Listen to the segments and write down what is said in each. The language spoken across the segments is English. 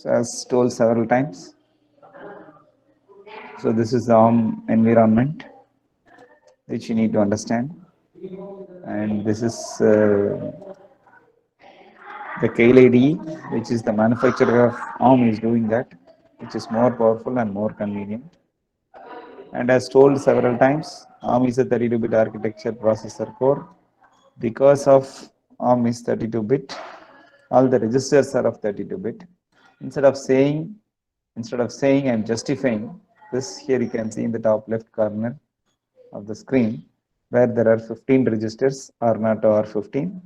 So as told several times, so this is the ARM environment which you need to understand, and this is the KLAD, which is the manufacturer of ARM, is doing that, which is more powerful and more convenient. And as told several times, ARM is a 32-bit architecture processor core. Because of ARM is 32-bit, all the registers are of 32-bit. Instead of saying I'm justifying this, here you can see in the top left corner of the screen where there are 15 registers R0 to R15,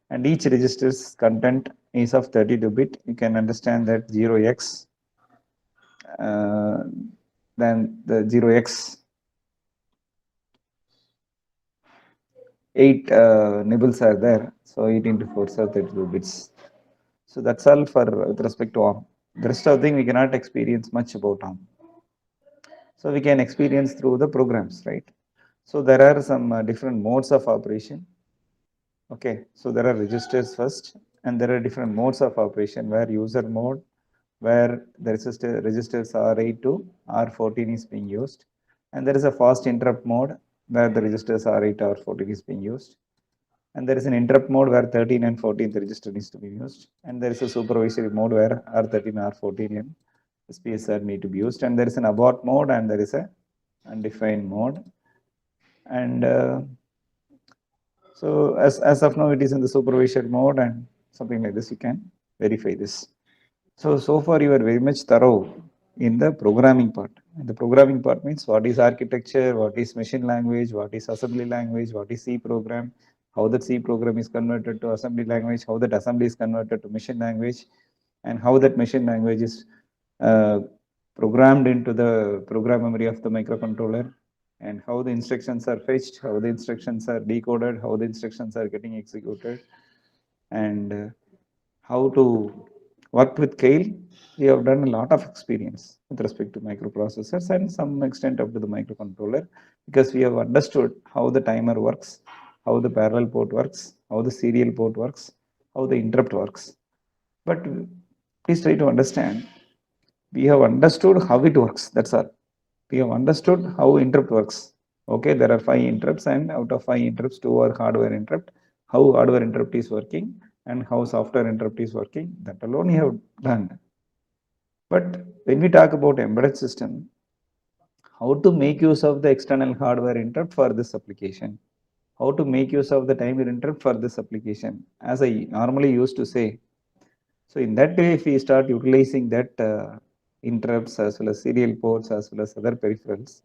and each register's content is of 32-bit. You can understand that 0x, then the 0x 8 nibbles are there, so 8 into 4 are 32 bits. So that's all for with respect to ARM. The rest of the thing we cannot experience much about ARM. So we can experience through the programs, right? So there are some different modes of operation. Okay, so there are registers first, and there are different modes of operation where user mode, where the registers R8 to R14 is being used, and there is a fast interrupt mode where the registers R8 to R14 is being used, and there is an interrupt mode where 13 and 14th register needs to be used, and there is a supervisory mode where R13, R14 and SPSR need to be used, and there is an abort mode and there is a undefined mode. And so as of now it is in the supervisory mode, and something like this you can verify this. So far you are very much thorough in the programming part. And the programming part means what is architecture, what is machine language, what is assembly language, what is C program, how that C program is converted to assembly language, how that assembly is converted to machine language, and how that machine language is programmed into the program memory of the microcontroller, and how the instructions are fetched, how the instructions are decoded, how the instructions are getting executed, and how to work with Keil. We have done a lot of experience with respect to microprocessors and some extent up to the microcontroller, because we have understood how the timer works, how the parallel port works, how the serial port works, how the interrupt works. But please try to understand, we have understood how it works, that's all. We have understood how interrupt works. Okay, there are 5 interrupts, and out of 5 interrupts, 2 are hardware interrupt. How hardware interrupt is working and how software interrupt is working, that alone we have done. But when we talk about embedded system, how to make use of the external hardware interrupt for this application, how to make use of the timer interrupt for this application, as I normally used to say. So in that way, if we start utilizing that interrupts as well as serial ports as well as other peripherals,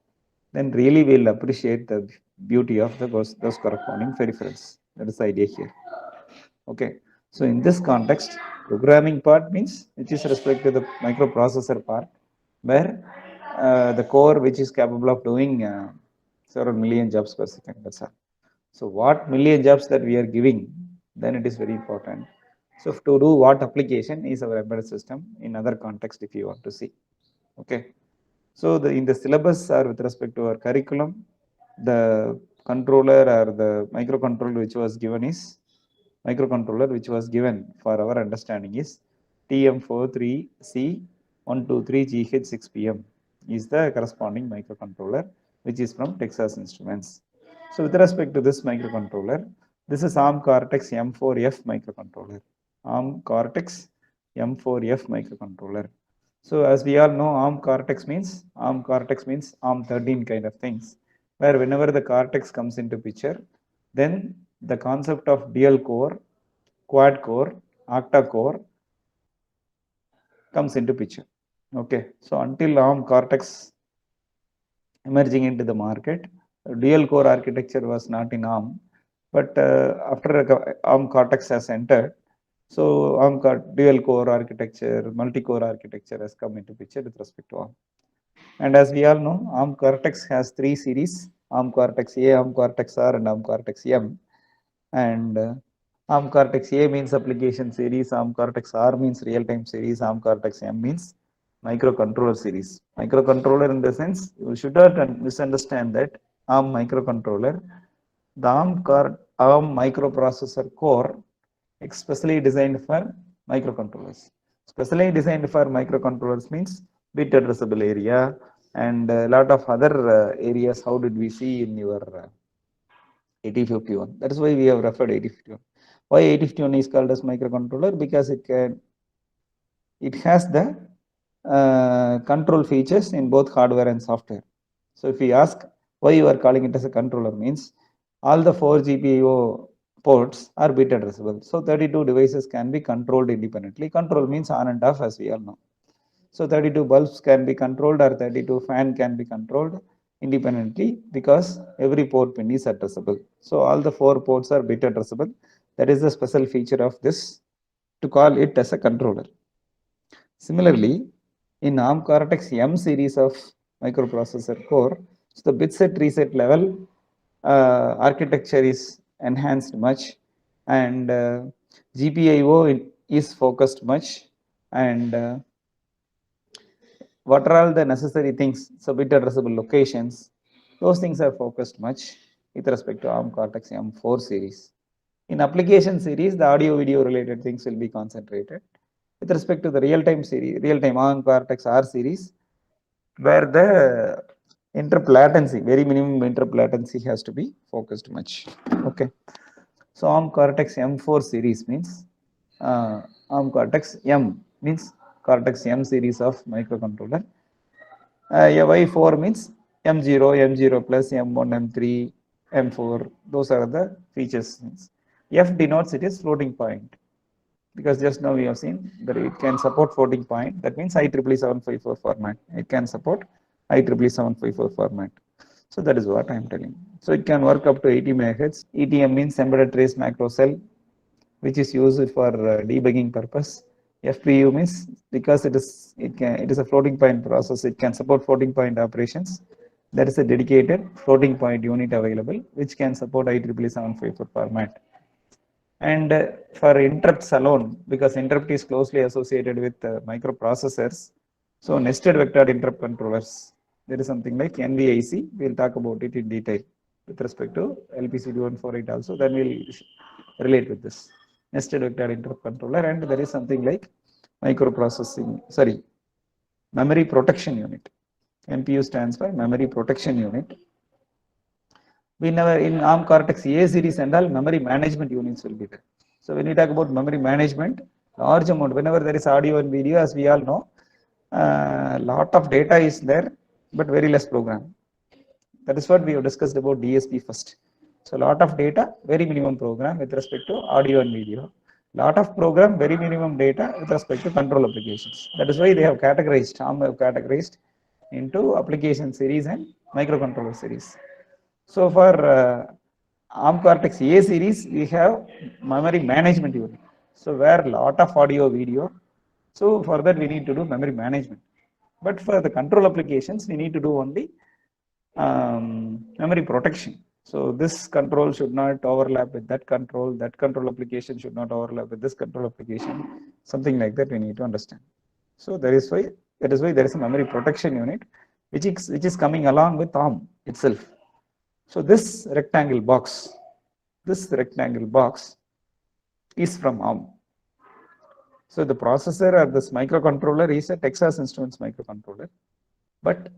then really we'll appreciate the beauty of those corresponding peripherals. That is the idea here. Okay, so in this context, programming part means which is respect to the microprocessor part, where the core which is capable of doing several million jobs per second. That's all. So what million jobs that we are giving, then it is very important. So to do what application is our embedded system in other context, if you want to see. Okay. So in the syllabus or with respect to our curriculum, the controller or the microcontroller which was given for our understanding is TM43C123GH6PM is the corresponding microcontroller, which is from Texas Instruments. So with respect to this microcontroller, this is ARM Cortex M4F microcontroller. ARM Cortex M4F microcontroller. So as we all know, ARM Cortex means ARM13 kind of things, where whenever the Cortex comes into picture, then the concept of dual core, quad core, octa core comes into picture. Okay, so until ARM Cortex emerging into the market, dual core architecture was not in ARM, but after ARM Cortex has entered, so ARM dual core architecture, multi-core architecture has come into picture with respect to ARM. And as we all know, ARM Cortex has 3 series: ARM Cortex A, ARM Cortex R, and ARM Cortex M. And ARM Cortex A means application series, ARM Cortex R means real-time series, ARM Cortex M means microcontroller series. Microcontroller in the sense, you should not misunderstand that ARM microcontroller, the ARM microprocessor core, especially designed for microcontrollers. Specially designed for microcontrollers means bit addressable area and a lot of other areas. How did we see in your 8051? That is why we have referred 8051. Why 8051 is called as microcontroller? Because it has the control features in both hardware and software. So if we ask why you are calling it as a controller, means all the 4 GPIO ports are bit addressable. So 32 devices can be controlled independently. Control means on and off, as we all know. So 32 bulbs can be controlled or 32 fan can be controlled independently because every port pin is addressable. So all the 4 ports are bit addressable. That is the special feature of this to call it as a controller. Similarly, in ARM Cortex M series of microprocessor core, so the bit set reset level architecture is enhanced much, and GPIO is focused much, and what are all the necessary things, so bit addressable locations, those things are focused much with respect to ARM Cortex M4 series. In application series, the audio video related things will be concentrated. With respect to the real-time series, real-time ARM Cortex R series, where the interrupt latency, very minimum interrupt latency has to be focused much. Okay. So ARM Cortex M4 series means ARM Cortex M means Cortex M series of microcontroller. Y4 means M0, M0 plus, M1, M3, M4. Those are the features. F denotes it is floating point, because just now we have seen that it can support floating point. That means IEEE 754 format. It can support IEEE 754 format. So that is what I am telling. So it can work up to 80 megahertz. ETM means embedded trace macro cell, which is used for debugging purpose. FPU means because it is a floating point process, it can support floating point operations. That is a dedicated floating point unit available, which can support IEEE 754 format. And for interrupts alone, because interrupt is closely associated with microprocessors, so nested vector interrupt controllers, there is something like NVIC. We'll talk about it in detail with respect to LPC2148 also. Then we'll relate with this nested vector interrupt controller, and there is something like memory protection unit. MPU stands for memory protection unit. We never in ARM Cortex A series and all memory management units will be there. So when we talk about memory management, large amount, whenever there is audio and video, as we all know, lot of data is there, but very less program. That is what we have discussed about DSP first. So lot of data, very minimum program with respect to audio and video. Lot of program, very minimum data with respect to control applications. That is why they have categorized, ARM have categorized into application series and microcontroller series. So for ARM Cortex A series, we have memory management unit. So where lot of audio, video. So for that we need to do memory management. But for the control applications, we need to do only memory protection. So this control should not overlap with that control application should not overlap with this control application, something like that we need to understand. So that is why there is a memory protection unit, which is coming along with ARM itself. So this rectangle box is from ARM. So the processor or this microcontroller is a Texas Instruments microcontroller, but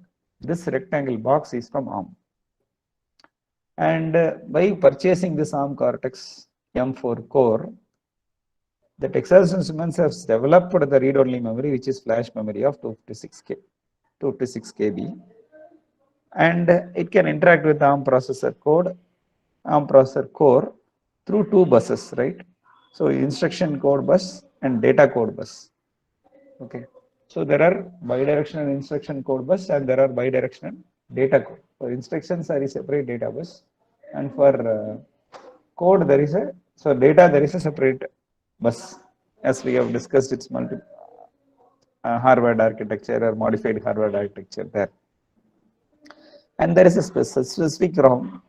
this rectangle box is from ARM. And by purchasing this ARM Cortex M4 core, the Texas Instruments has developed the read-only memory, which is flash memory of 256 KB, and it can interact with ARM processor core through two buses, right? So instruction code bus and data code bus. Okay. So there are bidirectional instruction code bus and there are bidirectional data code. For instructions there is separate data bus, and for code there is a separate bus. As we have discussed, it's multiple Harvard architecture or modified Harvard architecture there. And there is a specific ROM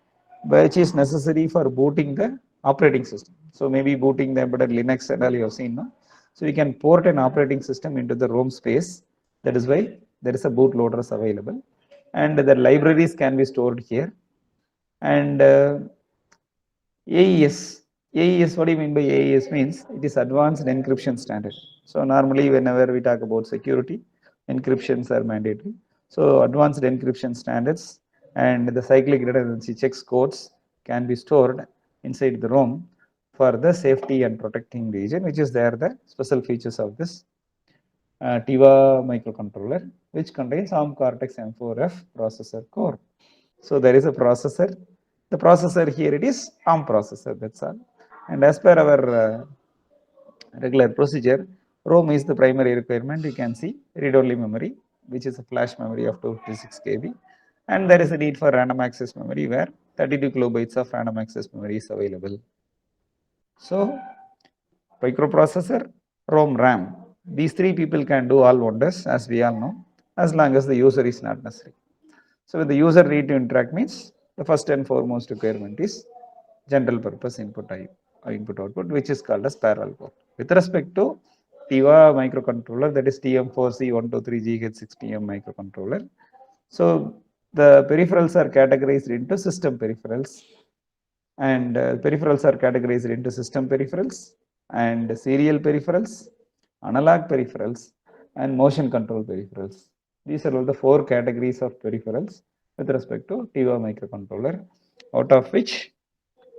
which is necessary for booting the operating system. So maybe booting the embedded Linux and all you have seen, no? So you can port an operating system into the ROM space. That is why there is a bootloaders available, and the libraries can be stored here. And AES AES, what do you mean by AES? Means it is advanced encryption standard. So normally whenever we talk about security, encryptions are mandatory. So advanced encryption standards and the cyclic redundancy checks codes can be stored inside the ROM for the safety and protecting region, which is there the special features of this TIVA microcontroller, which contains ARM Cortex M4F processor core. So there is a processor. The processor here it is ARM processor, that's all. And as per our regular procedure, ROM is the primary requirement. You can see read-only memory, which is a flash memory of 256 KB. And there is a need for random access memory where 32 kilobytes of random access memory is available. So microprocessor, ROM, RAM. These three people can do all wonders, as we all know, as long as the user is not necessary. So when the user need to interact means the first and foremost requirement is general purpose input output, which is called as parallel port. With respect to TIVA microcontroller, that is TM4C123GH6TM microcontroller. So the peripherals are categorized into system peripherals, and peripherals are categorized into system peripherals and serial peripherals, analog peripherals, and motion control peripherals. These are all the four categories of peripherals with respect to TIVA microcontroller, out of which,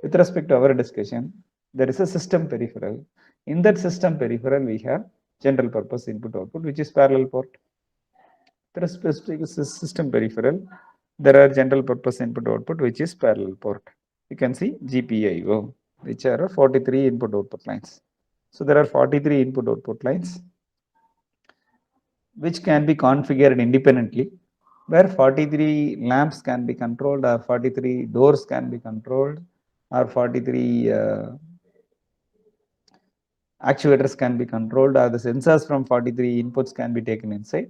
with respect to our discussion, there is a system peripheral. In that system peripheral, we have general purpose input output, which is parallel port. With respect to system peripheral, there are general purpose input output, which is parallel port. You can see GPIO, which are 43 input output lines. So there are 43 input output lines which can be configured independently, where 43 lamps can be controlled, or 43 doors can be controlled, or 43 actuators can be controlled, or the sensors from 43 inputs can be taken inside.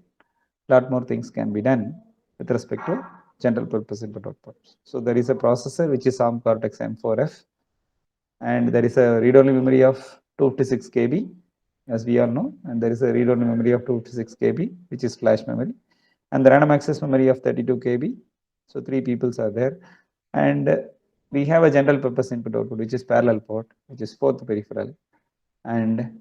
Lot more things can be done with respect to general purpose input outputs. So there is a processor which is ARM Cortex M4F, and there is a read-only memory of 256 KB, as we all know, and there is a read-only memory of 256 KB, which is flash memory, and the random access memory of 32 KB. So three peoples are there, and we have a general purpose input output, which is parallel port, which is fourth peripheral, and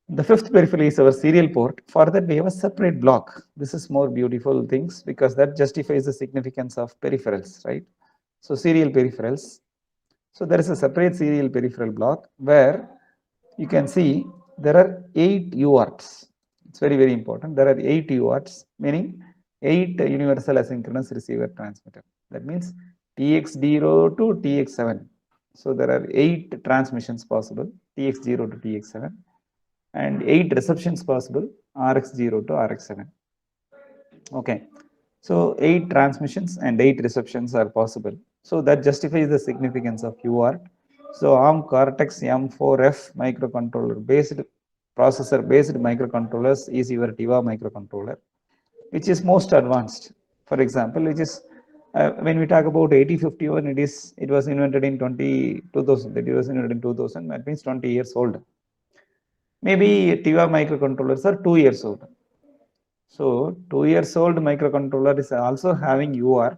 the fifth peripheral is our serial port. For that, we have a separate block. This is more beautiful things because that justifies the significance of peripherals, right? So serial peripherals. So there is a separate serial peripheral block where you can see there are 8 UARTs. It's very, very important. There are 8 UARTs, meaning 8 universal asynchronous receiver transmitter. That means TX0 to TX7. So there are 8 transmissions possible, TX0 to TX7, and 8 receptions possible, RX0 to RX7. Okay, so 8 transmissions and 8 receptions are possible. So that justifies the significance of UART. So ARM Cortex M4F microcontroller based processor based microcontrollers is your TIVA microcontroller, which is most advanced. For example, which is when we talk about 8051, it was invented in 2000. It was invented in 2000. That means 20 years old. Maybe TIVA microcontrollers are 2 years old. So 2 years old microcontroller is also having UART.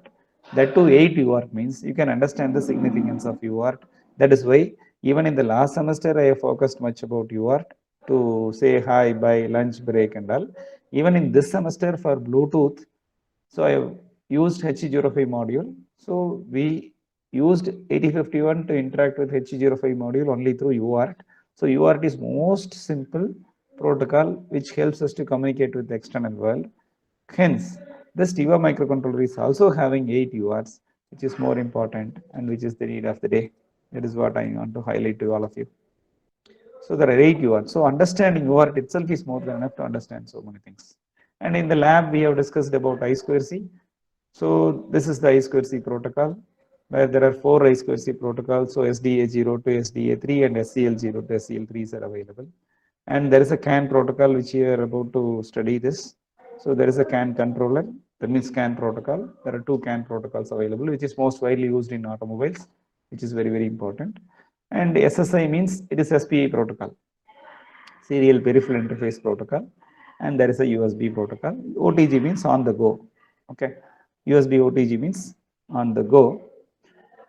That too 8 UART means you can understand the significance of UART. That is why even in the last semester I have focused much about UART to say hi, bye, lunch break and all. Even in this semester for Bluetooth, so I have used H05 module. So we used 8051 to interact with H05 module only through UART. So UART is most simple protocol which helps us to communicate with the external world. Hence, this TIVA microcontroller is also having 8 UARTs, which is more important and which is the need of the day. That is what I want to highlight to all of you. So there are 8 UARTs. So understanding UART itself is more than enough to understand so many things. And in the lab, we have discussed about I2C. So this is the I2C protocol, where there are 4 I2C protocols. So SDA0 to SDA3 and SCL0 to SCL3 are available. And there is a CAN protocol which we are about to study this. So there is a CAN controller, that means CAN protocol. There are 2 CAN protocols available, which is most widely used in automobiles, which is very, very important. And SSI means it is SPI protocol, serial peripheral interface protocol. And there is a USB protocol. OTG means on the go. Okay, USB OTG means on the go.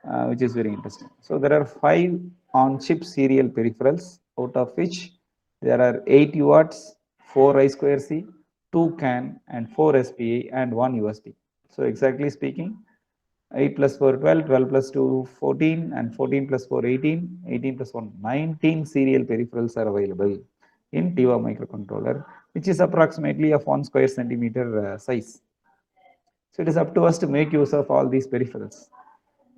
which is very interesting. So there are 5 on-chip serial peripherals, out of which there are 8 UARTs, 4 I2C, 2 CAN, and 4 SPA, and 1 USB. So exactly speaking, 8 plus 4 12, 12 plus 2 14, and 14 plus 4 18, 18 plus 1 19 serial peripherals are available in TIVA microcontroller, which is approximately of 1 square centimeter size. So it is up to us to make use of all these peripherals.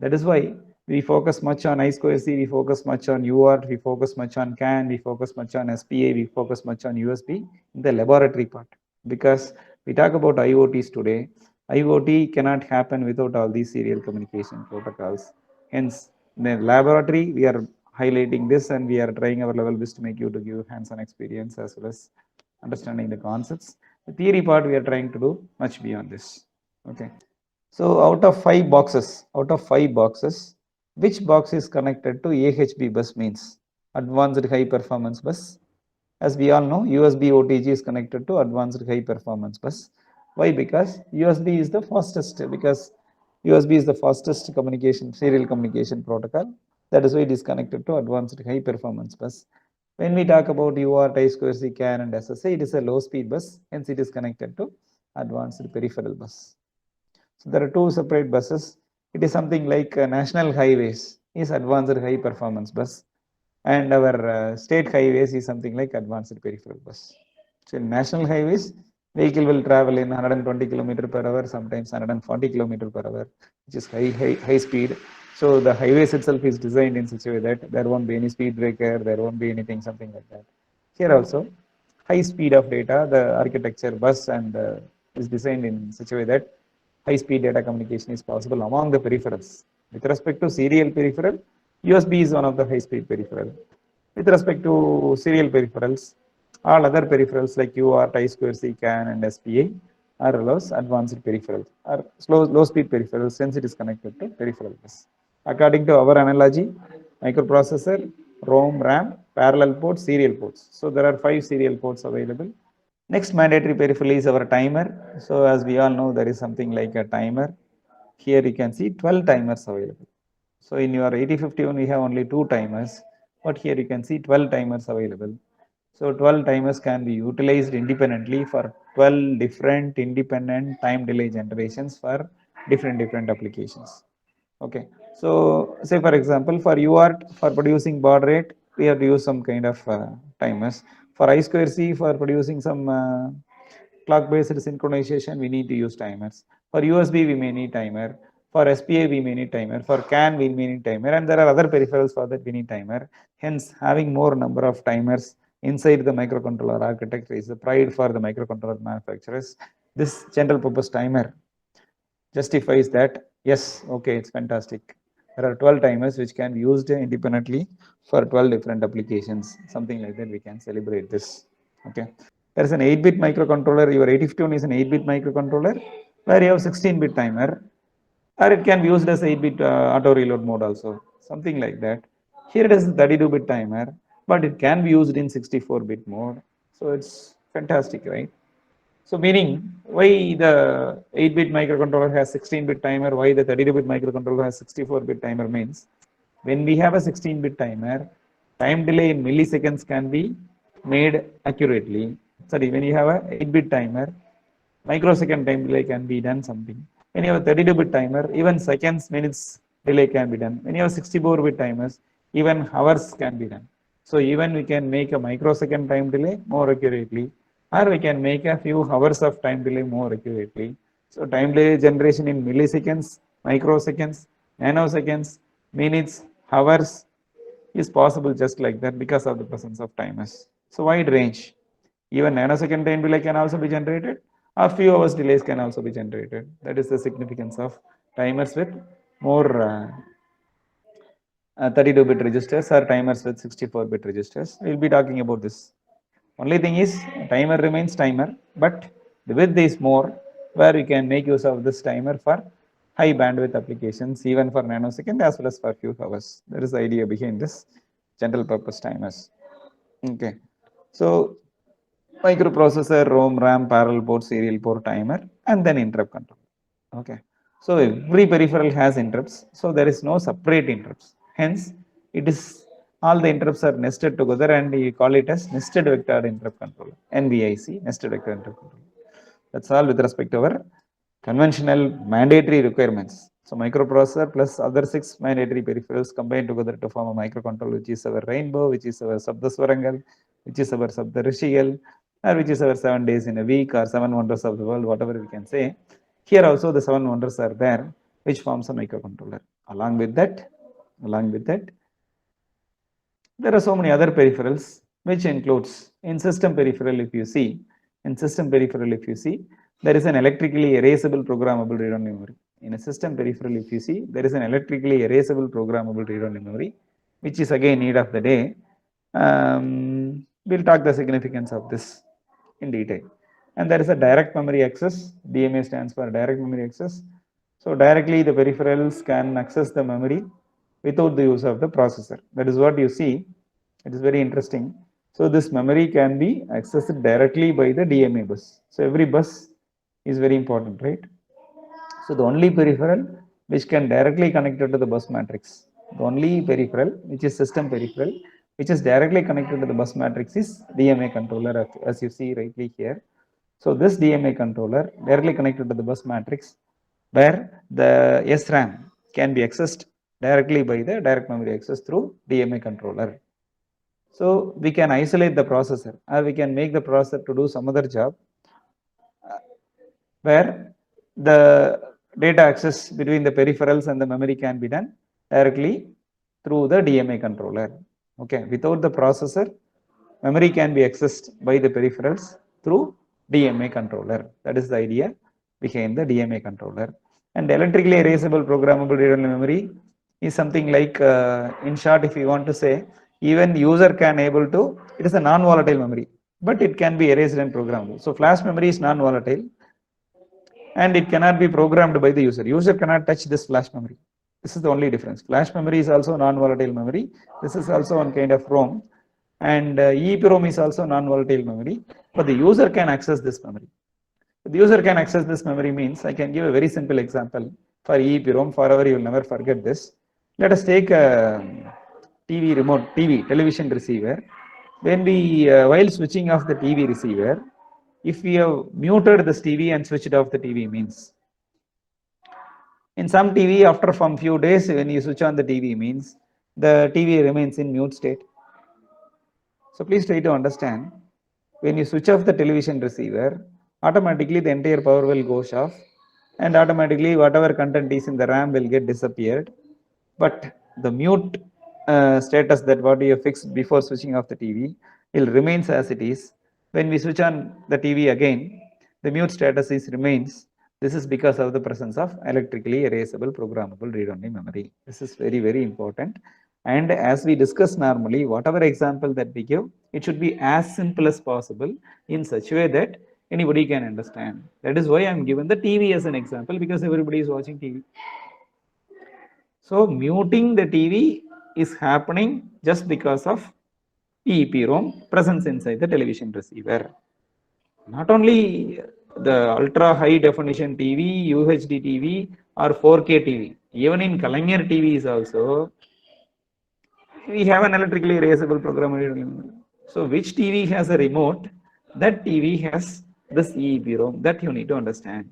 That is why we focus much on I2C, we focus much on UART, we focus much on CAN, we focus much on SPA, we focus much on USB in the laboratory part. Because we talk about IoTs today, IoT cannot happen without all these serial communication protocols. Hence, in the laboratory, we are highlighting this and we are trying our level best to make you to give hands-on experience as well as understanding the concepts. The theory part, we are trying to do much beyond this. Okay. So out of 5 boxes, which box is connected to AHB bus means advanced high performance bus? As we all know, USB OTG is connected to advanced high performance bus. Why? Because USB is the fastest, communication, serial communication protocol. That is why it is connected to advanced high performance bus. When we talk about UART, I2C, CAN, and SSA, it is a low speed bus, hence it is connected to advanced peripheral bus. So there are 2 separate buses. It is something like national highways is advanced high performance bus, and our state highways is something like advanced peripheral bus. So in national highways, vehicle will travel in 120 km per hour, sometimes 140 km per hour, which is high speed. So the highways itself is designed in such a way that there won't be any speed breaker, there won't be anything, something like that. Here also, high speed of data, the architecture bus and is designed in such a way that high speed data communication is possible among the peripherals. With respect to serial peripheral, USB is one of the high speed peripheral. With respect to serial peripherals, all other peripherals like UART, I2C, CAN, and SPA are allows advanced peripherals, or low speed peripherals since it is connected to peripheral bus. According to our analogy, microprocessor, ROM, RAM, parallel ports, serial ports. So there are 5 serial ports available. Next mandatory peripheral is our timer. So as we all know, there is something like a timer. Here you can see 12 timers available. So in your 8051, we have only 2 timers, but here you can see 12 timers available. So 12 timers can be utilized independently for 12 different independent time delay generations for different applications. Okay. So say for example, for UART, for producing baud rate, we have to use some kind of timers. For I2C, for producing some clock-based synchronization, we need to use timers. For USB, we may need timer. For SPA, we may need timer. For CAN, we may need timer. And there are other peripherals for that we need timer. Hence, having more number of timers inside the microcontroller architecture is a pride for the microcontroller manufacturers. This general purpose timer justifies that, yes, okay, it's fantastic. There are 12 timers which can be used independently for 12 different applications. Something like that, we can celebrate this. Okay. There is an 8-bit microcontroller. Your 8051 is an 8-bit microcontroller where you have 16-bit timer, or it can be used as 8-bit auto reload mode also. Something like that. Here it is 32-bit timer, but it can be used in 64-bit mode. So it's fantastic, right? So meaning, why the 8-bit microcontroller has 16-bit timer, why the 32-bit microcontroller has 64-bit timer means, when we have a 16-bit timer, time delay in milliseconds can be made accurately. Sorry, when you have a 8-bit timer, microsecond time delay can be done something. When you have a 32-bit timer, even seconds, minutes delay can be done. When you have 64-bit timers, even hours can be done. So even we can make a microsecond time delay more accurately, or we can make a few hours of time delay more accurately. So time delay generation in milliseconds, microseconds, nanoseconds, minutes, hours is possible just like that because of the presence of timers. So wide range. Even nanosecond time delay can also be generated. A few hours delays can also be generated. That is the significance of timers with more 32-bit registers or timers with 64-bit registers. We'll be talking about this. Only thing is, timer remains timer, but the width is more, where we can make use of this timer for high bandwidth applications, even for nanosecond as well as for few hours. That is the idea behind this general purpose timers. Okay. So microprocessor, ROM, RAM, parallel port, serial port, timer, and then interrupt control. Okay. So every peripheral has interrupts. So there is no separate interrupts. Hence, it is all the interrupts are nested together, and we call it as nested vector interrupt controller, NVIC, nested vector interrupt controller. That's all with respect to our conventional mandatory requirements. So microprocessor plus other 6 mandatory peripherals combined together to form a microcontroller, which is our rainbow, which is our Sabdaswarangal, which is our Sabdarishigal, or which is our 7 days in a week, or 7 wonders of the world, whatever we can say. Here also the 7 wonders are there, which forms a microcontroller. Along with that, there are so many other peripherals, which includes in system peripheral, if you see, there is an electrically erasable programmable read-only memory. In a system peripheral, if you see, there is an electrically erasable programmable read-only memory, which is again need of the day. We'll talk the significance of this in detail. And there is a direct memory access. DMA stands for direct memory access. So directly the peripherals can access the memory without the use of the processor. That is what you see. It is very interesting. So this memory can be accessed directly by the DMA bus. So every bus is very important, right? So the only peripheral which can directly connect it to the bus matrix, the only peripheral which is system peripheral which is directly connected to the bus matrix is DMA controller, as you see rightly here. So this DMA controller directly connected to the bus matrix, where the SRAM can be accessed directly by the direct memory access through DMA controller. So we can isolate the processor, or we can make the processor to do some other job, where the data access between the peripherals and the memory can be done directly through the DMA controller. Okay, without the processor, memory can be accessed by the peripherals through DMA controller. That is the idea behind the DMA controller. And electrically erasable programmable read-only memory is something like, in short, if you want to say, even user can able to, it is a non-volatile memory, but it can be erased and programmable. So flash memory is non-volatile, and it cannot be programmed by the user. User cannot touch this flash memory. This is the only difference. Flash memory is also non-volatile memory. This is also one kind of ROM, and EEPROM is also non-volatile memory, but the user can access this memory. The user can access this memory means, I can give a very simple example for EEPROM. Forever you will never forget this. Let us take a television receiver. When we, while switching off the TV receiver, if we have muted this TV and switched off the TV means, in some TV after from few days when you switch on the TV means the TV remains in mute state. So please try to understand, when you switch off the television receiver, automatically the entire power will go off, and automatically whatever content is in the RAM will get disappeared. But the mute status that what you have fixed before switching off the TV will remains as it is. When we switch on the TV again, the mute status is remains. This is because of the presence of electrically erasable programmable read-only memory. This is very, very important. And as we discuss normally, whatever example that we give, it should be as simple as possible in such a way that anybody can understand. That is why I am given the TV as an example, because everybody is watching TV. So muting the TV is happening just because of EEPROM presence inside the television receiver. Not only the ultra high definition TV, UHD TV or 4K TV, even in Kalaignar TVs also, we have an electrically erasable programmable. So which TV has a remote, that TV has this EEPROM, that you need to understand.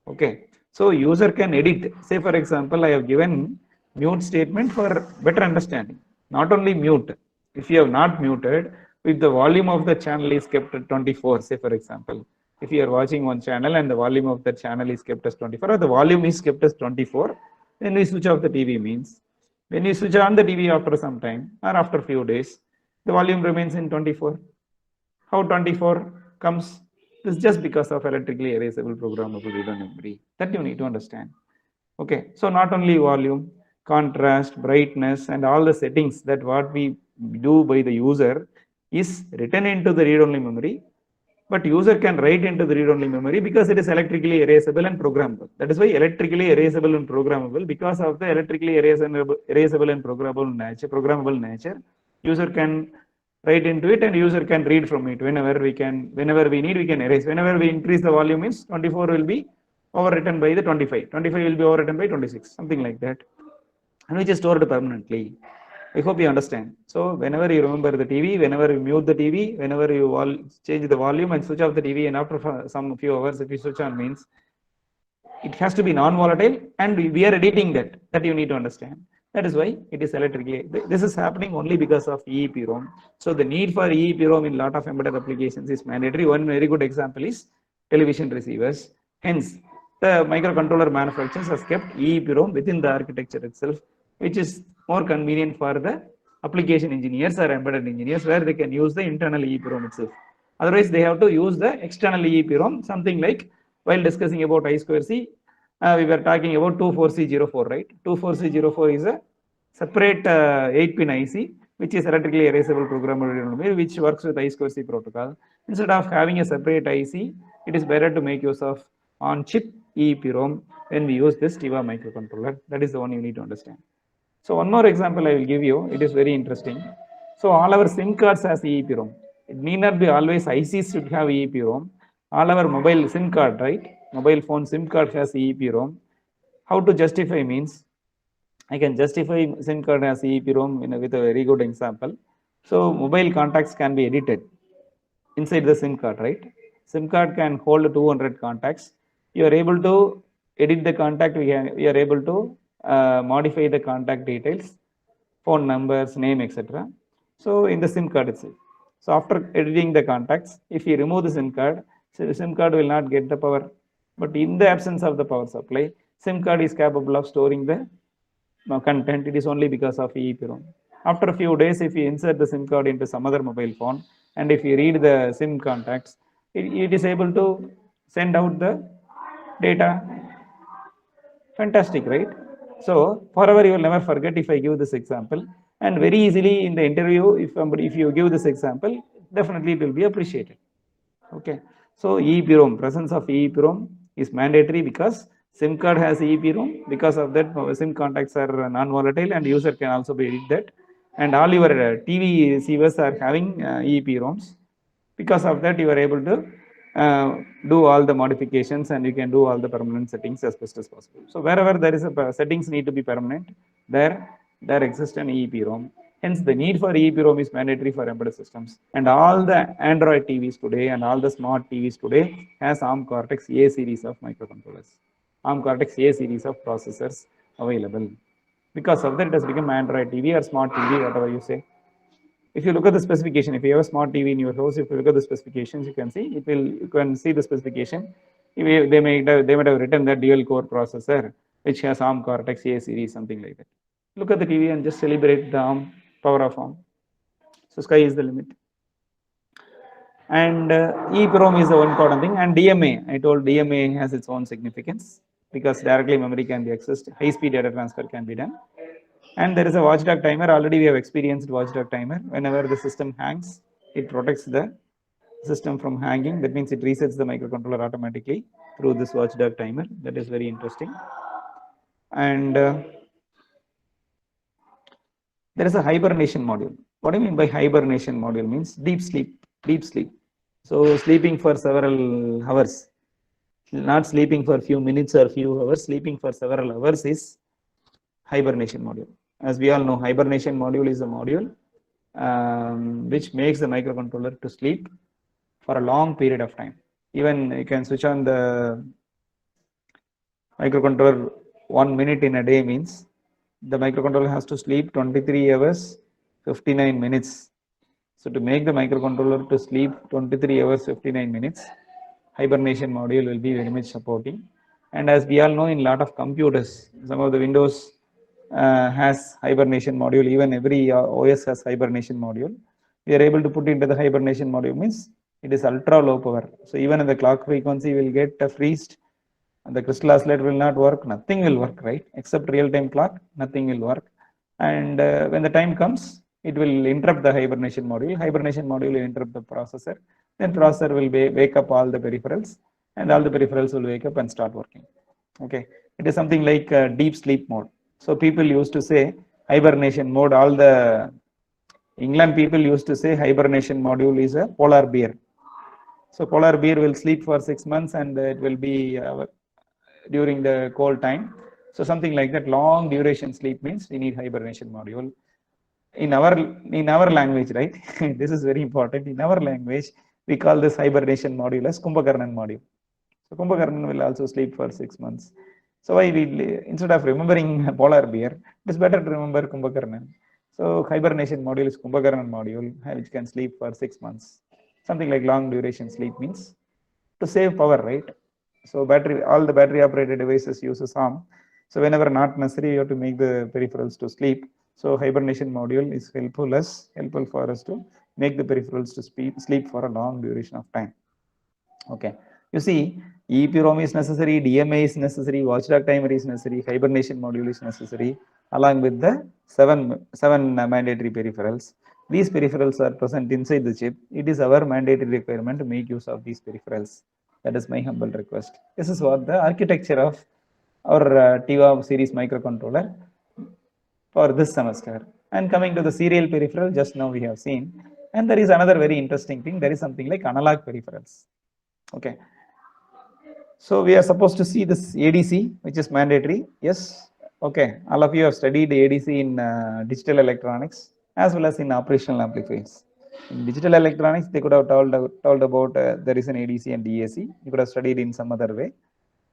Okay, so user can edit. Say for example, I have given mute statement for better understanding. Not only mute, if you have not muted, if the volume of the channel is kept at 24, say for example, if you are watching one channel and the volume of the channel is kept as 24, or the volume is kept as 24, then we switch off the TV means, when you switch on the TV after some time or after few days, the volume remains in 24. How 24 comes? This is just because of electrically erasable programmable read-only memory. That you need to understand. Okay, so not only volume, contrast, brightness, and all the settings that what we do by the user is written into the read-only memory, but user can write into the read-only memory because it is electrically erasable and programmable. That is why electrically erasable and programmable, because of the electrically erasable and programmable nature, user can write into it and user can read from it. Whenever we need, we can erase. Whenever we increase the volume means 24 will be overwritten by the 25. 25 will be overwritten by 26, something like that, and which is stored permanently. I hope you understand. So whenever you remember the TV, whenever you mute the TV, whenever you change the volume and switch off the TV, and after some few hours if you switch on, means it has to be non-volatile, and we are editing that you need to understand. That is why it is electrically. This is happening only because of EEPROM. So the need for EEPROM in lot of embedded applications is mandatory. One very good example is television receivers. Hence, the microcontroller manufacturers has kept EEPROM within the architecture itself, which is more convenient for the application engineers or embedded engineers, where they can use the internal EEPROM itself. Otherwise, they have to use the external EEPROM, something like while discussing about I2C, we were talking about 24C04, right? 24C04 is a separate 8-pin IC, which is electrically erasable programmable memory, which works with I2C protocol. Instead of having a separate IC, it is better to make use of on-chip EEPROM when we use this TIVA microcontroller. That is the one you need to understand. So one more example I will give you. It is very interesting. So all our SIM cards has EEPROM. It need not be always ICs should have EEPROM. All our mobile SIM card, right? Mobile phone SIM card has EEPROM. How to justify means, I can justify SIM card as EEPROM with a very good example. So mobile contacts can be edited inside the SIM card, right? SIM card can hold 200 contacts. You are able to edit the contact. We are able to modify the contact details, phone numbers, name, etc. So in the SIM card itself. So after editing the contacts, if you remove the SIM card, so the SIM card will not get the power. But in the absence of the power supply, SIM card is capable of storing the content. It is only because of EEPROM. After a few days, if you insert the SIM card into some other mobile phone, and if you read the SIM contacts, it is able to send out the data. Fantastic, right? So forever you will never forget if I give this example, and very easily in the interview, if you give this example, definitely it will be appreciated. Okay. So EEPROM, presence of EEPROM is mandatory because SIM card has EEPROM. Because of that, SIM contacts are non-volatile, and user can also be edit that. And all your TV receivers are having EEPROMs. Because of that, you are able to do all the modifications, and you can do all the permanent settings as best as possible. So wherever there is a settings need to be permanent, there exists an EEPROM. Hence, the need for EEPROM is mandatory for embedded systems. And all the Android TVs today and all the smart TVs today has ARM Cortex A series of microcontrollers, ARM Cortex A series of processors available. Because of that, it has become Android TV or smart TV, whatever you say. If you look at the specification, if you have a smart TV in your house, if you look at the specifications, you can see you can see the specification. They might have written that dual core processor, which has ARM Cortex A series, something like that. Look at the TV and just celebrate the ARM, power of ARM. So sky is the limit. And EEPROM is the one important thing. And DMA, I told DMA has its own significance because directly memory can be accessed, high-speed data transfer can be done. And there is a watchdog timer. Already we have experienced watchdog timer. Whenever the system hangs, it protects the system from hanging. That means it resets the microcontroller automatically through this watchdog timer. That is very interesting. And there is a hibernation module. What do you mean by hibernation module? Means deep sleep, deep sleep. So sleeping for several hours, not sleeping for few minutes or few hours, sleeping for several hours is hibernation module. As we all know, hibernation module is a module which makes the microcontroller to sleep for a long period of time. Even you can switch on the microcontroller 1 minute in a day, means the microcontroller has to sleep 23 hours 59 minutes. So to make the microcontroller to sleep 23 hours 59 minutes, hibernation module will be very much supporting. And as we all know, in a lot of computers, some of the Windows has hibernation module. Even every OS has hibernation module. We are able to put into the hibernation module, means it is ultra low power. So even in the clock frequency will get freezed, and the crystal oscillator will not work, nothing will work, right? Except real-time clock, nothing will work. And when the time comes, it will interrupt the hibernation module. Hibernation module will interrupt the processor. Then processor will wake up all the peripherals, and all the peripherals will wake up and start working. Okay, it is something like deep sleep mode. So people used to say hibernation mode. All the England people used to say hibernation module is a polar bear. So polar bear will sleep for 6 months, and it will be during the cold time. So something like that, long duration sleep means we need hibernation module. In our language, right? This is very important. In our language, we call this hibernation module as Kumbhakarnan module. So Kumbhakarnan will also sleep for 6 months. So why we, instead of remembering polar bear, it is better to remember Kumbhakarnan. So hibernation module is Kumbhakarnan module, which can sleep for 6 months. Something like long duration sleep means to save power, right? So battery, all the battery operated devices uses ARM. So whenever not necessary, you have to make the peripherals to sleep. So hibernation module is helpful for us to make the peripherals to sleep for a long duration of time. Okay, you see, EEPROM is necessary, DMA is necessary, watchdog timer is necessary, hibernation module is necessary, along with the seven mandatory peripherals. These peripherals are present inside the chip. It is our mandatory requirement to make use of these peripherals. That is my humble request. This is what the architecture of our TIVA series microcontroller for this semester. And coming to the serial peripheral, just now we have seen. And there is another very interesting thing. There is something like analog peripherals. Okay. So we are supposed to see this ADC, which is mandatory. Yes. Okay. All of you have studied ADC in digital electronics as well as in operational amplifiers. In digital electronics, they could have told about there is an ADC and DAC. You could have studied in some other way.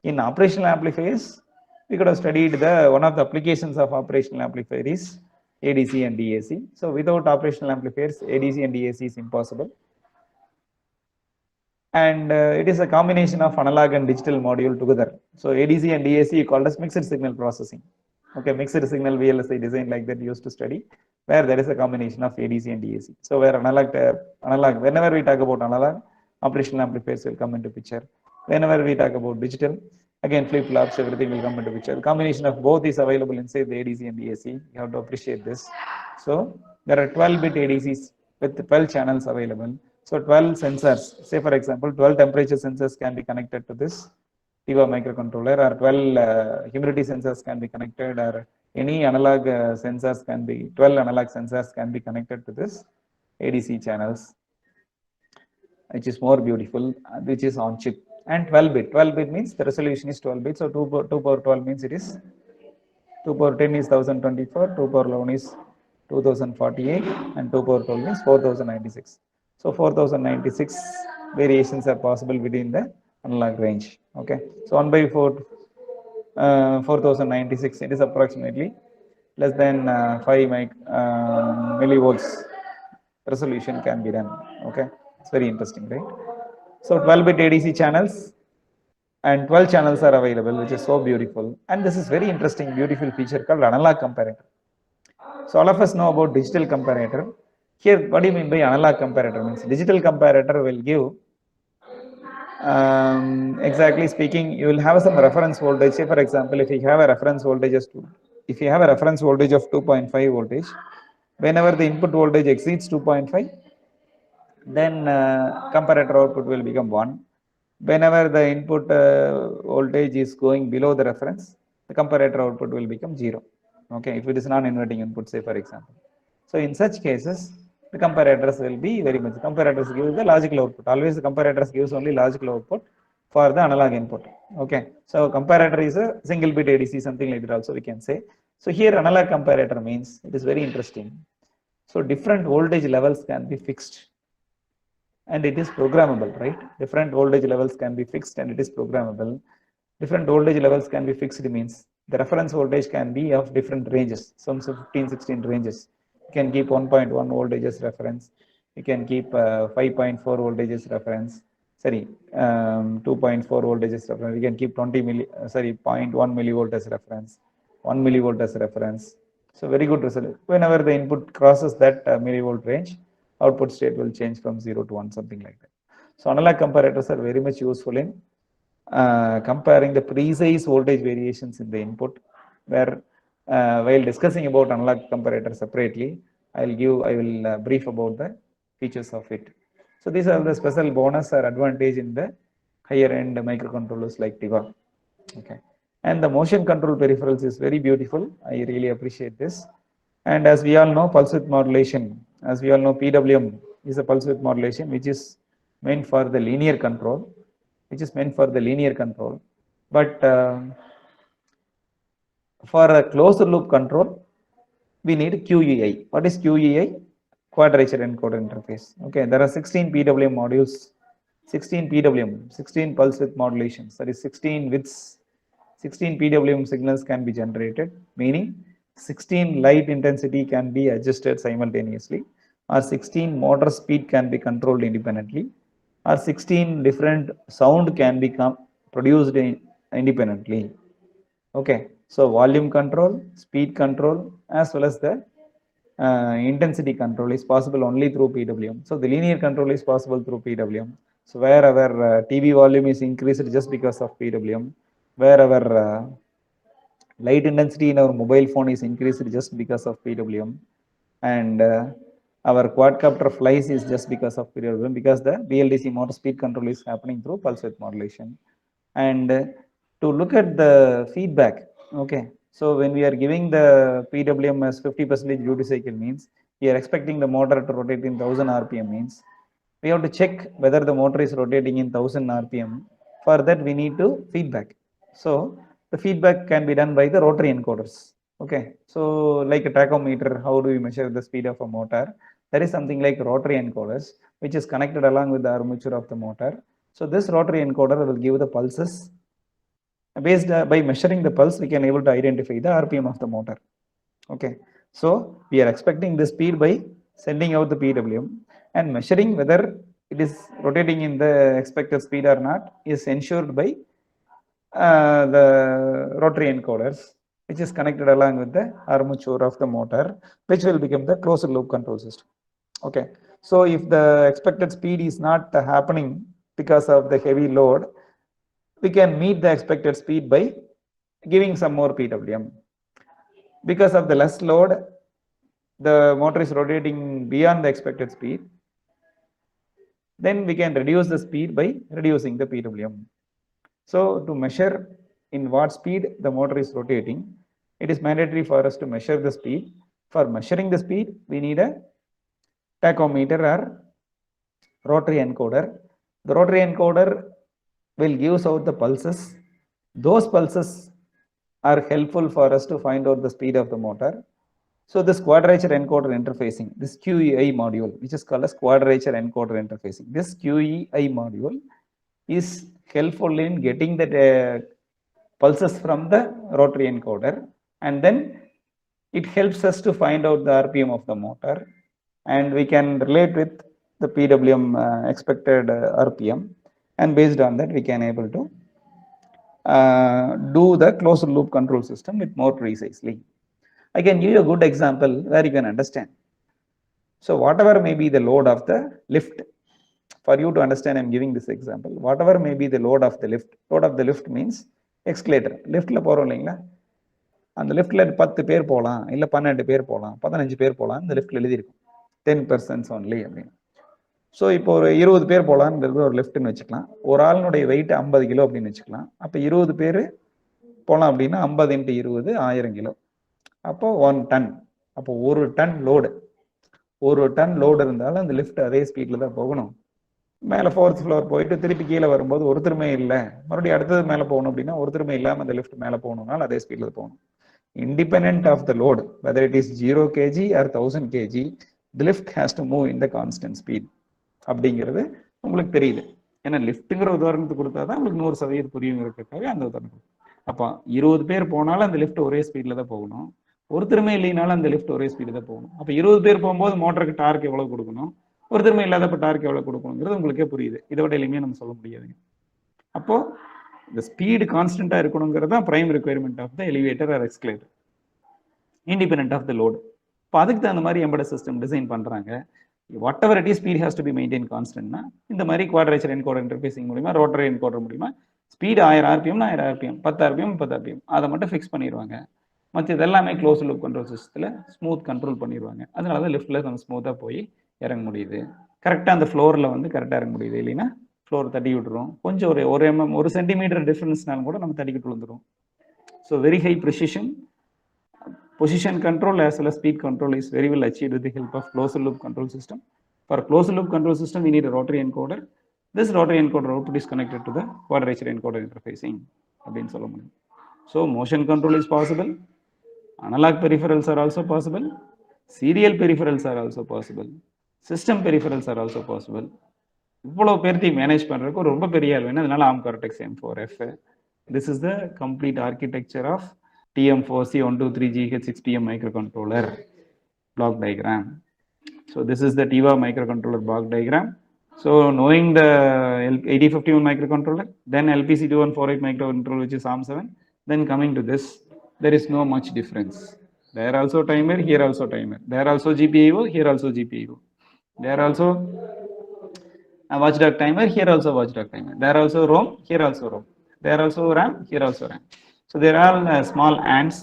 In operational amplifiers, we could have studied one of the applications of operational amplifier is ADC and DAC. So without operational amplifiers, ADC and DAC is impossible. And it is a combination of analog and digital module together. So ADC and DAC called as mixed signal processing. Okay, mixed signal VLSI design like that used to study, where there is a combination of ADC and DAC. So where analog, whenever we talk about analog, operational amplifiers will come into picture. Whenever we talk about digital, again flip-flops, everything will come into picture. The combination of both is available inside the ADC and DAC. You have to appreciate this. So there are 12-bit ADCs with 12 channels available. So 12 sensors, say for example, 12 temperature sensors can be connected to this TIVA microcontroller, or 12 humidity sensors can be connected, or any analog sensors can be, 12 analog sensors can be connected to this ADC channels, which is more beautiful, which is on chip. And 12-bit, 12-bit means the resolution is 12 bits. So 2 power 12 means it is 2 power 10 is 1024, 2 power 11 is 2048, and 2 power 12 means 4096. So 4096 variations are possible within the analog range. Okay, so 1 by 4, 4096, it is approximately less than 5 millivolts resolution can be done. Okay, it's very interesting, right? So 12-bit ADC channels and 12 channels are available, which is so beautiful. And this is very interesting, beautiful feature called analog comparator. So all of us know about digital comparator. Here, what do you mean by analog comparator? Means digital comparator will give, exactly speaking, you will have some reference voltage. Say for example, if you have a reference voltage of 2.5 voltage, whenever the input voltage exceeds 2.5, then comparator output will become 1. Whenever the input voltage is going below the reference, the comparator output will become 0. Okay, if it is non-inverting input, say for example. So in such cases, the comparators will be very much, comparators give the logical output. Always the comparators gives only logical output for the analog input. Okay, so comparator is a single bit ADC, something like that also we can say. So here analog comparator means, it is very interesting. So different voltage levels can be fixed and it is programmable, right? Different voltage levels can be fixed and it is programmable. Different voltage levels can be fixed means the reference voltage can be of different ranges, some 15, 16 ranges. You can keep 1.1 voltage as reference. You can keep 5.4 voltage as reference. Sorry, 2.4 voltage as reference. You can keep 0.1 millivolt as reference, 1 millivolt as reference. So very good result. Whenever the input crosses that millivolt range, output state will change from 0 to 1, something like that. So analog comparators are very much useful in comparing the precise voltage variations in the input, where while discussing about analog comparator separately, I will brief about the features of it. So these are the special bonus or advantage in the higher end microcontrollers like TIVA. Okay, and the motion control peripherals is very beautiful. I really appreciate this. And as we all know, pulse width modulation, as we all know, PWM is a pulse width modulation which is meant for the linear control, But for a closed loop control, we need QEI. What is QEI? Quadrature encoder interface. Okay, there are 16 PWM modules, 16 PWM, 16 pulse width modulations. That is 16 widths, 16 PWM signals can be generated, meaning 16 light intensity can be adjusted simultaneously, or 16 motor speed can be controlled independently, or 16 different sound can be produced independently. Okay, so volume control, speed control, as well as the intensity control is possible only through PWM. So the linear control is possible through PWM. So where our TV volume is increased just because of PWM, where our light intensity in our mobile phone is increased just because of PWM, and our quadcopter flies is just because of PWM, because the BLDC motor speed control is happening through pulse width modulation. And to look at the feedback, okay, so when we are giving the PWM as 50% duty cycle means we are expecting the motor to rotate in 1000 RPM means we have to check whether the motor is rotating in 1000 RPM. For that we need to feedback. So the feedback can be done by the rotary encoders. Okay, so like a tachometer, how do we measure the speed of a motor? There is something like rotary encoders, which is connected along with the armature of the motor. So this rotary encoder will give the pulses. Based by measuring the pulse, we can able to identify the RPM of the motor. Okay, so we are expecting the speed by sending out the PWM, and measuring whether it is rotating in the expected speed or not is ensured by the rotary encoders, which is connected along with the armature of the motor, which will become the closed loop control system. Okay, so if the expected speed is not happening because of the heavy load, we can meet the expected speed by giving some more PWM. Because of the less load, the motor is rotating beyond the expected speed, then we can reduce the speed by reducing the PWM. So to measure in what speed the motor is rotating, it is mandatory for us to measure the speed. For measuring the speed, we need a tachometer or rotary encoder. The rotary encoder will give out the pulses. Those pulses are helpful for us to find out the speed of the motor. So this quadrature encoder interfacing, this QEI module, which is called as quadrature encoder interfacing, this QEI module is helpful in getting the pulses from the rotary encoder, and then it helps us to find out the RPM of the motor, and we can relate with the PWM expected RPM, and based on that we can able to do the closed loop control system with more precisely. I can give you a good example where you can understand. So whatever may be the load of the lift, for you to understand, I'm giving this example. Whatever may be the load of the lift means escalator. Liftல போறோம் இல்லைங்களா, அந்த லிஃப்ட்ல 10 பேர் போகலாம், இல்லை 12 பேர் போகலாம், 15 பேர் போகலாம், இந்த லிஃப்ட்ல எழுதியிருக்கும் 10 persons only அப்படின்னு. ஸோ இப்போ ஒரு 20 பேர் போகலான்றது ஒரு லிஃப்ட்னு வச்சுக்கலாம். ஒரு ஆளுனுடைய வெயிட் 50 கிலோ அப்படின்னு வச்சுக்கலாம். அப்போ 20 பேர் போகலாம் அப்படின்னா 50 × 20 1000 கிலோ, அப்போ 1 டன். அப்போ ஒரு டன் லோடு இருந்தாலும் அந்த லிஃப்ட் அதே ஸ்பீட்ல தான் போகணும். மேலே 4th floor போயிட்டு திருப்பி கீழே வரும்போது ஒருத்தருமே இல்லை, மறுபடியும் அடுத்தது மேலே போகணும் அப்படின்னா ஒருத்தருமே இல்லாமல் அந்த லிஃப்ட் மேலே போகணும்னால அதே ஸ்பீட்ல போகணும். Independent of the load, whether it is 0 kg or 1000 kg, the lift has to move in the constant speed. அப்படிங்கிறது உங்களுக்கு தெரியுது. ஏன்னா லிஃப்ட்டுங்கிற உதாரணத்துக்கு கொடுத்தா தான் உங்களுக்கு 100% புரியுங்கிறதுக்காக அந்த உதாரணம். அப்போ 20 பேர் போனாலும் அந்த லிஃப்ட் ஒரே ஸ்பீட்ல தான் போகணும், ஒருத்தருமே இல்லைனாலும் அந்த லிஃப்ட் ஒரே ஸ்பீடு தான் போகணும். அப்போ 20 பேர் போகும்போது மோட்டருக்கு டார்க் எவ்வளவு கொடுக்கணும், ஒருத்தருமே இல்லாதப்ப டார்க் எவ்வளவு கொடுக்கணுங்கிறது உங்களுக்கே புரியுது. இதை விட எளிமையாக நம்ம சொல்ல முடியாதுங்க. அப்போ இந்த ஸ்பீடு கான்ஸ்டன்டா இருக்கணுங்கிறது தான் prime requirement of the elevator or escalator, independent of the load. இப்போ அதுக்கு தகுந்த மாதிரி எம்பெடட் சிஸ்டம் டிசைன் பண்றாங்க. Whatever it is, speed has to be maintain கான்ஸ்டன்ட்னா இந்த மாதிரி குவாட்ரேச்சர் என்கோடர் இன்டர்ஃபேசிங் மூலியமா, ரோட்டரி என்கோடர் மூலியமா speed 1000 RPM 1000 RPM, 10 RPM 10 RPM அதை மட்டும் ஃபிக்ஸ் பண்ணிடுவாங்க. மற்ற இதெல்லாமே க்ளோஸ் லூப் கண்ட்ரோல் சிஸ்டத்தில் ஸ்மூத் கண்ட்ரோல் பண்ணிடுவாங்க. அதனால தான் லிஃப்ட்டில் நம்ம ஸ்மூத்தாக போய் இறங்க முடியுது. கரெக்டாக அந்த ஃப்ளோரில் வந்து கரெக்டாக இறங்க முடியுது. இல்லைன்னா ஃப்ளோர் தட்டி விட்டுரும். கொஞ்சம் ஒரு mm 1 சென்டிமீட்டர் டிஃபரன்ஸ்னாலும் கூட நம்ம தட்டிக்கிட்டு விழுந்துடும். So very high precision position control as well as speed control is very well achieved with the help of closed loop control system. For closed loop control system, we need a rotary encoder. This rotary encoder output is connected to the quadrature encoder interfacing. அப்படின்னு சொல்ல முடியும். So motion control is possible, analog peripherals are also possible, serial peripherals are also possible, system peripherals are also possible. இவ்வளோ பேர்த்தையும் manage பண்ணுறதுக்கு ஒரு ரொம்ப பெரிய ஆள் வேணும். அதனால ARM Cortex M4F. This is the complete architecture of TM4C123GH6PM microcontroller block diagram. So this is the TIVA microcontroller block diagram. So knowing the 8051 microcontroller, then LPC2148 microcontroller, which is ARM7, then coming to this, there is no much difference. There also timer, here also timer. There also GPIO, here also GPIO. There also a watchdog timer, here also watchdog timer. There also ROM, here also ROM. There also RAM, here also RAM. So there are small ants,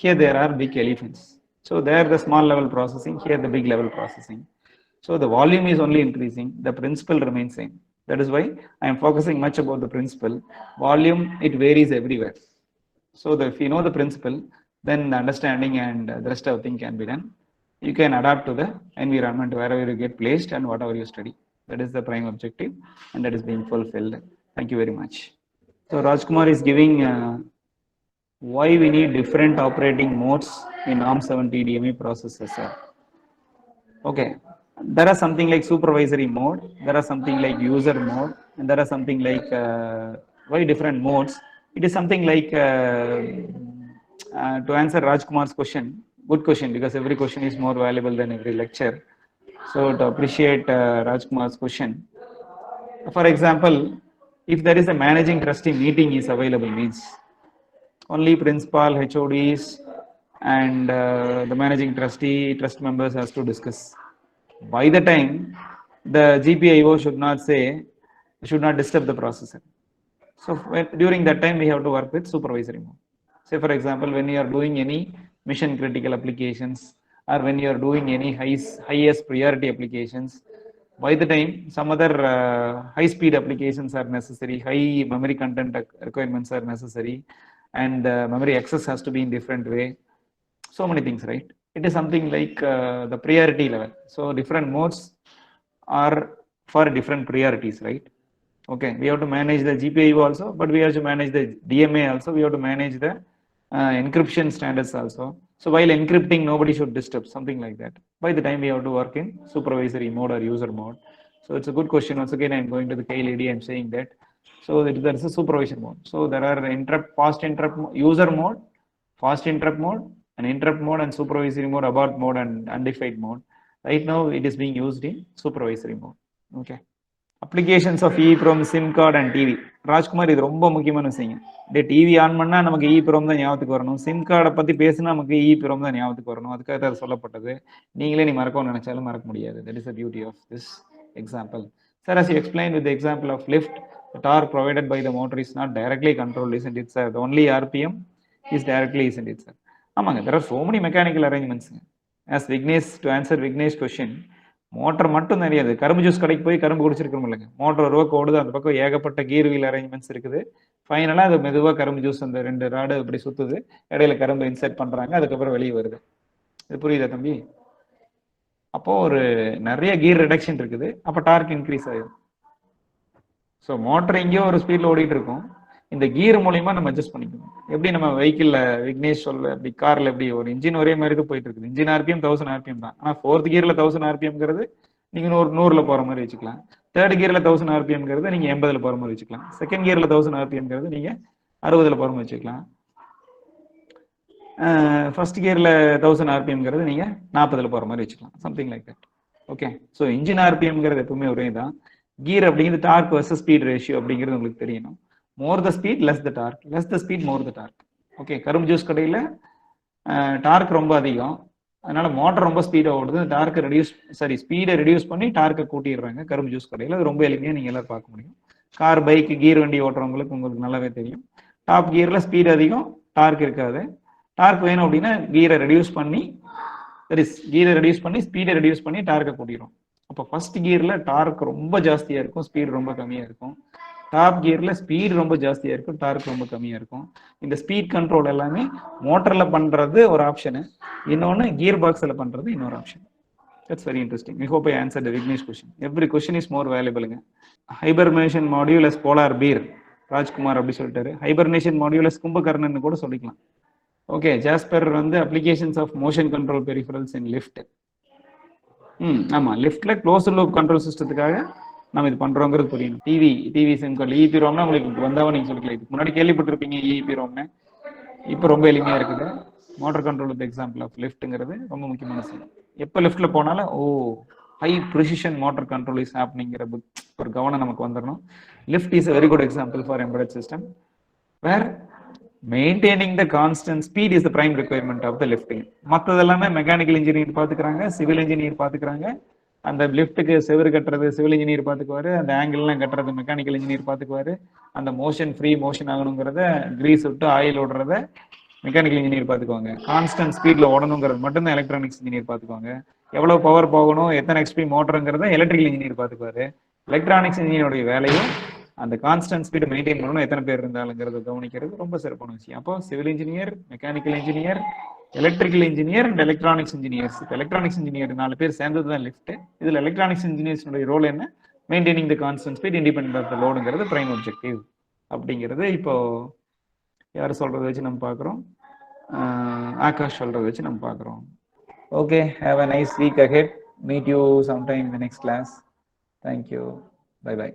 here there are big elephants. So there the small level processing, here the big level processing. So the volume is only increasing, the principle remains same. That is why I am focusing much about the principle. Volume, it varies everywhere. So if you know the principle, then the understanding and the rest of the thing can be done. You can adapt to the environment wherever you get placed and whatever you study. That is the prime objective, and that is being fulfilled. Thank you very much. So Rajkumar is giving why we need different operating modes in ARM7 TDMA processors. Okay, there are something like supervisory mode, there are something like user mode, and there are something like why different modes. It is something like to answer Rajkumar's question, good question, because every question is more valuable than every lecture. So to appreciate Rajkumar's question, for example, if there is a managing trustee meeting is available, means only principal, HODs, and the managing trustee, trust members has to discuss. By the time, the GPIO should not say, should not disturb the processor. So during that time, we have to work with supervisory mode. Say for example, when you are doing any mission critical applications, or when you are doing any highest priority applications, by the time some other high speed applications are necessary, high memory content requirements are necessary, and memory access has to be in different way. So many things, right? It is something like the priority level. So different modes are for different priorities, right? Okay, we have to manage the GPIO also, but we have to manage the DMA also. We have to manage the encryption standards also. So while encrypting, nobody should disturb, something like that. By the time we have to work in supervisory mode or user mode. So it's a good question. Once again, I'm going to the KLED, I'm saying that. So there is a supervision mode. So there are fast interrupt user mode, fast interrupt mode, and interrupt mode, and supervisory mode, abort mode, and undefined mode. Right now, it is being used in supervisory mode. Okay. Applications of EEPROM, SIM card and TV. Rajkumar, இது ரொம்ப முக்கியமான விஷயம். TV on பண்ணா நமக்கு EEPROM தான் ஞாபகத்துக்கு வரணும். Sim கார்டை பத்தி பேசினா நமக்கு EEPROM தான் ஞாபகத்துக்கு வரணும். அதுக்காக அது சொல்லப்பட்டது. நீங்களே நீ மறக்கணும்னு நினைச்சாலும் மறக்க முடியாது. That is the beauty of this example. Sir, as you explained with the example of lift, the torque provided by the motor is not directly controlled, isn't it, sir? The only RPM is directly, isn't it, sir? ஆமாங்க, there are so many mechanical arrangements. As Vignesh, to answer Vignesh question, motor மட்டும் தெரியாது. கரும்பு juice கடைக்கு போய் கரும்பு குடிச்சிருக்கோம் இல்லைங்க, motor ஒரு பக்கம் ஓடுது, அந்த பக்கம் ஏகப்பட்ட கீர் வீல் அரேஞ்ச்மெண்ட்ஸ் இருக்குது. ஃபைனலா அது மெதுவாக கரும்பு ஜூஸ் அந்த 2 ராடு இப்படி சுத்துது, இடையில கரும்பு இன்சர்ட் பண்றாங்க, அதுக்கப்புறம் வெளியே வருது. இது புரியுதா தம்பி? அப்போ ஒரு நிறைய கீர் ரிடக்ஷன் இருக்குது, அப்போ டார்க் இன்க்ரீஸ் ஆகும். ஸோ மோட்டர் எங்கேயோ ஒரு ஸ்பீட்ல ஓடிட்டு இருக்கும், இந்த கீர் மூலியமா நம்ம அட்ஜஸ்ட் பண்ணிக்கணும். எப்படி நம்ம வெஹிக்கிள்ல விக்னேஷ் சொல்ல அப்படி கார்ல எப்படி ஒரு இன்ஜின் ஒரே மாதிரி தான் போயிட்டு இருக்குது. இன்ஜின் RPM 1000 RPM தான். ஆனா 4th கியர்ல 1000 RPMங்கிறது நீங்க 100ல போற மாதிரி வச்சுக்கலாம். 3rd கியர்ல 1000 RPMங்கிறது நீங்க 80ல போற மாதிரி வச்சுக்கலாம். 2nd கியர்ல 1000 RPMங்கிறது நீங்க 60ல போற மாதிரி வச்சுக்கலாம். 1st கியர்ல 1000 RPMங்கிறது நீங்க 40ல போற மாதிரி வச்சுக்கலாம். Something like that. Okay, so engine RPMங்கிறது எப்பவுமே ஒரே தான். கீர் அப்படிங்கிறது டார்க் வர்சஸ் ஸ்பீட் ரேஷியோ அப்படிங்கிறது உங்களுக்கு தெரியணும். More the speed, less the torque. Less the speed, more the torque. Okay, கரும்பு ஜூஸ் கடையில் டார்க் ரொம்ப அதிகம், அதனால மோட்டர் ரொம்ப ஸ்பீடாக ஓடுது. டார்க்கை ஸ்பீடை ரெடியூஸ் பண்ணி டார்க்கை கூட்டிடுறாங்க கரும்பு ஜூஸ் கடையில். அது ரொம்ப எளிமையாக நீங்கள் எல்லாரும் பார்க்க முடியும். கார், பைக், கீர் வண்டி ஓட்டுறவங்களுக்கு உங்களுக்கு நல்லாவே தெரியும். டாப் கியரில் ஸ்பீட் அதிகம், டார்க் இருக்காது. டார்க் வேணும் அப்படின்னா கீரை ரெடியூஸ் பண்ணி ஸ்பீடை ரெடியூஸ் பண்ணி டார்க்கை கூட்டிடும். அப்போ ஃபர்ஸ்ட் கியரில் டார்க் ரொம்ப ஜாஸ்தியாக இருக்கும், ஸ்பீடு ரொம்ப கம்மியாக இருக்கும். டாப் கியர்ல ஸ்பீட் ரொம்ப ஜாஸ்தியா இருக்கும், டார்க் ரொம்ப கம்மியா இருக்கும். இந்த ஸ்பீட் கண்ட்ரோல் எல்லாமே மோட்டர்ல பண்றது ஒரு ஆப்ஷனு, இன்னொன்னு கியர் பாக்ஸ்ல பண்றது இன்னொரு option. That's very interesting. I hope I answered the Vignesh question. Every question is more valuable. Hibernation module as polar bear. Rajkumar அப்படி சொல்லிட்டாரு. ஹைபர்னேஷன் மாடியூலஸ் கும்பகர்ணன் கூட சொல்லிக்கலாம். ஓகே, ஜாஸ்பர் வந்து applications of motion control peripherals in lift. ஆமா, லிஃப்ட்ல closed loop control சிஸ்டத்துக்காக நம்ம இது பண்றோங்கிறது புரியணும். டிவி சிம் கார்டு இபி ரோம்னா உங்களுக்கு வந்தாவும் நீங்க சொல்லிக்கலாம். இதுக்கு முன்னாடி கேள்விப்பட்டிருப்பீங்க இபி ரோம்னு. இப்போ ரொம்ப எளிமையா இருக்குது. Motor control with example of லிஃப்ட்ங்கிறது ரொம்ப முக்கியமான விஷயம். எப்போ லிஃப்ட்ல போனாலும் high precision motor control is ஹேப்பனிங்கிற ஒரு கவனம் நமக்கு வந்துடணும். Lift is very good example for embedded system where maintaining the constant speed is the prime requirement of the lifting. மற்றது எல்லாமே மெக்கானிக்கல் இன்ஜினியர் பார்த்துக்கிறாங்க, சிவில் இன்ஜினியர் பார்த்துக்கிறாங்க. அந்த லிஃப்ட்டுக்கு செவரு கட்டுறது சிவில் இன்ஜினியர் பார்த்துக்குவாரு, அந்த ஆங்கிள்லாம் கட்டுறது மெக்கானிக்கல் இன்ஜினியர் பார்த்துக்குவாரு, அந்த மோஷன் ஃப்ரீ மோஷன் ஆகணுங்கிறத கிரீஸ் விட்டு ஆயில் ஓடுறத மெக்கானிக்கல் இன்ஜினியர் பார்த்துக்குவாங்க. கான்ஸ்டன்ட் ஸ்பீட்ல ஓடணுங்கிறது மட்டும்தான் எலக்ட்ரானிக்ஸ் இன்ஜினியர் பார்த்துக்குவாங்க. எவ்வளவு பவர் போகணும், எத்தனை எக்ஸ்பி மோட்டருங்கிறத எலக்ட்ரிக்கல் இன்ஜினியர் பார்த்துக்குவாரு. எலக்ட்ரானிக்ஸ் இன்ஜினியருடைய வேலையும் அந்த கான்ஸ்டன்ட் ஸ்பீடு மெயின்டைன் பண்ணணும், எத்தனை பேர் இருந்தாலுங்கிறத கவனிக்கிறது ரொம்ப சிறப்பான விஷயம். அப்போ civil engineer, mechanical engineer, electrical engineer and electronics engineers. Electronics engineer 4 பேர் சேர்ந்தது தான் லிஃப்ட். இதுல எலக்ட்ரானிக்ஸ் இன்ஜினியர்ஸ் ரோல் என்ன? Maintaining the constant speed independent of the லோடுங்கிறது பிரைம் ஆப்ஜெக்டிவ் அப்படிங்கிறது இப்போ யார் சொல்றதை வச்சு நம்ம பார்க்குறோம், ஆகாஷ் சொல்றதை வச்சு நம்ம பார்க்குறோம். Okay, have a nice week ahead. Meet you sometime in the next class. Thank you. Bye bye.